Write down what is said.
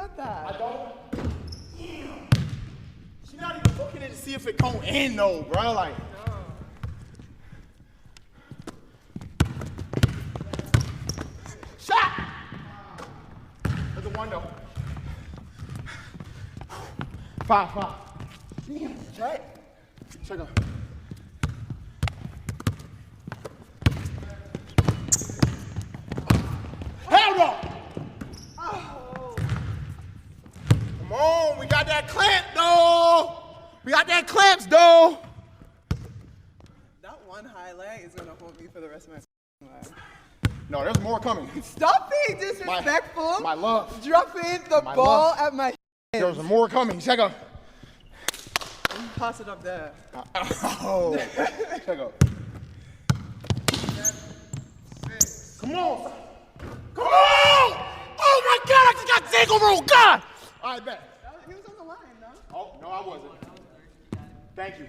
got that. I don't. Damn. She's not even looking at it to see if it come in though, bro. Like. Shot! There's a window. 5. Damn, right? Check out. Hell no! Oh. Come on, we got that clamp, though. We got that clamps, though. That one highlight is gonna hold me for the rest of my life. No, there's more coming. Stop being disrespectful. My love. Dropping the ball at my There's more coming. Check out. Pass it up there. Oh. Check out. Come on. Come on! Oh my God, I just got single roll. God! All right, bet. He was on the line, no? Oh, no, I wasn't. Thank you.